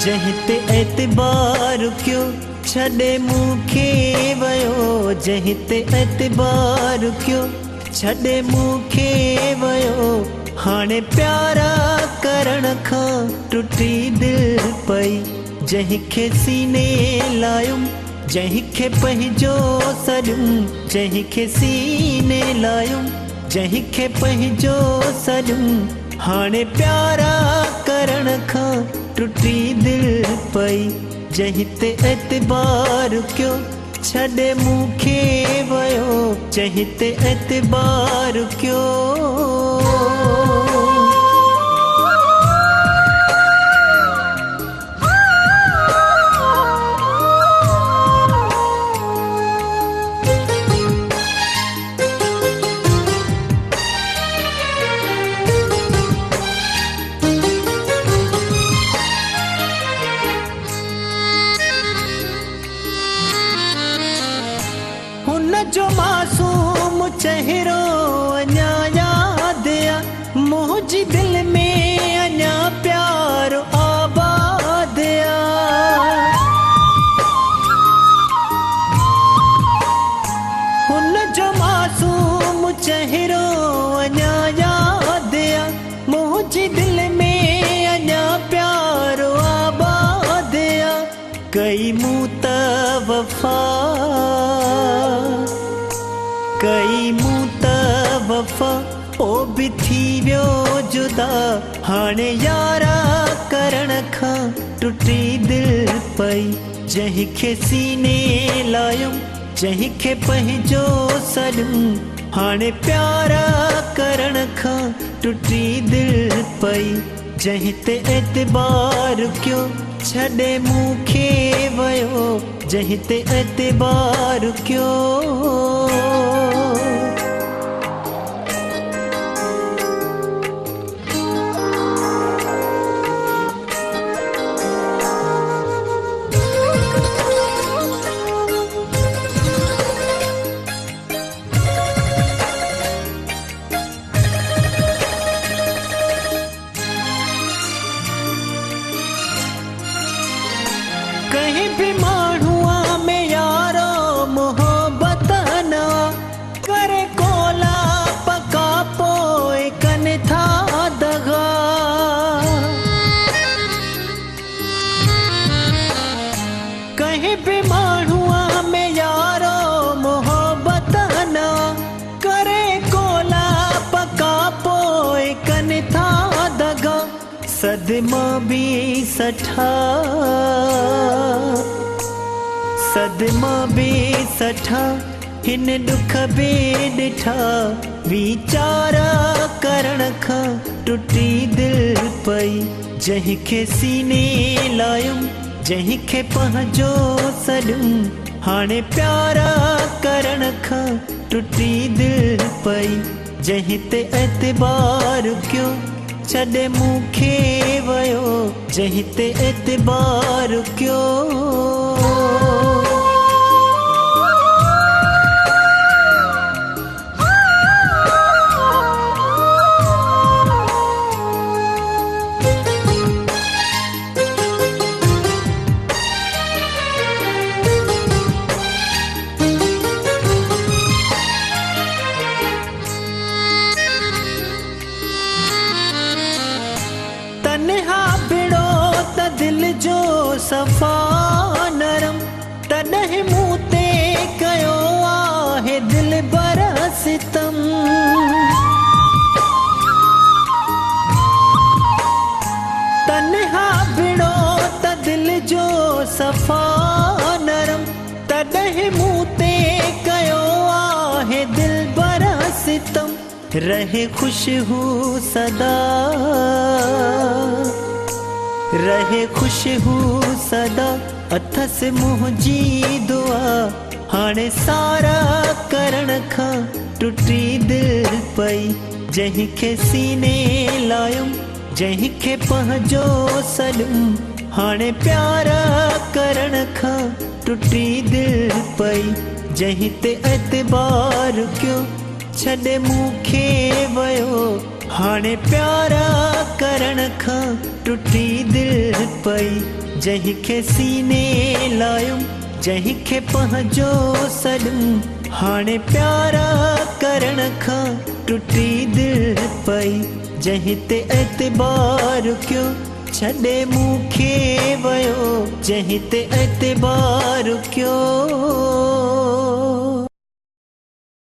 जहीं ते एतबार क्यों छॾे मूंखे वयो, जहीं ते एतबार क्यों छॾे मूंखे वयो। हाणे प्यारा करण खां टुटी दिल पई, जंहिंखे सीने लायुम जंहिंखे पंहिंजो सॾुम, जंहिंखे सीने लायुम जंहिंखे पंहिंजो सॾुम। हाणे प्यारा करण खां टुटी दिल पई, जहीं ते एतबार क्यों छॾे मूंखे वयो, जहीं ते एतबार क्यों। जो मासूम चेहरो अञा याद आ, मुंहिंजी दिल में अञा प्यार आबाद आ। हुन जो मासूम चेहरो अञा याद आ, मुंहिंजी दिल में अञा प्यार आबाद आ। कई मूं त वफ़ा, कई मूं त वफ़ा, ओ बि थी वियो जुदा। हाणे यारा करण खां टुटी दिल पई, जंहिंखे सीने लायुम जंहिंखे पंहिंजो सॾुम। हाणे प्यारा करण खां टुटी दिल पई, जहीं ते एतबार क्यों छॾे मूंखे वयो, जहीं ते एतबार क्यों। कहीं भी माण्हूअ में यारो मोहब्बत न करे, कोला पका पोइ कनि था दगा। कहीं भी माण्हूअ में यारो मोहब्बत न करे, कोला पका पोइ कनि था दगा। सदमा भी सठा, सदमा भी सठा, हिन दुख बि ॾिठा। वीचारा करण खां टुटी दिल पई, जंहिंखे सीने लायुम जंहिंखे पंहिंजो सॾुम। हाणे प्यारा करण खां टुटी दिल पई, जहीं ते एतबार क्यों छॾे मूंखे वयो, जहीं ते एतबार क्यों। तन्हा बिड़ो त दिल जो सफ़ा नरम, तॾहिं मूं ते कयो आहे दिल बर सितम। तन्हा बिड़ो त दिल जो सफ़ा नरम, तॾहिं मूं ते कयो आहे दिल बर सितम। रहे खुश हूँ सदा, रहे खुश हूँ सदा, अथस मुंहिंजी दुआ। हाणे सारा करण खां टुटी दिल पई, जंहिंखे सीने लायुम जंहिंखे पंहिंजो सॾुम। हाणे प्यारा करण खां टुटी दिल पई, जहीं ते एतबार क्यों छॾे मूंखे वयो। हाणे प्यारा करण खां टुटी दिल पई, जंहिंखे सीने लायुम जंहिंखे पंहिंजो सॾुम। हाणे प्यारा करण खां टुटी दिल पई, जंहिं ते एतबार कयो छॾे मूंखे वियो, जंहिं ते एतबार कयो।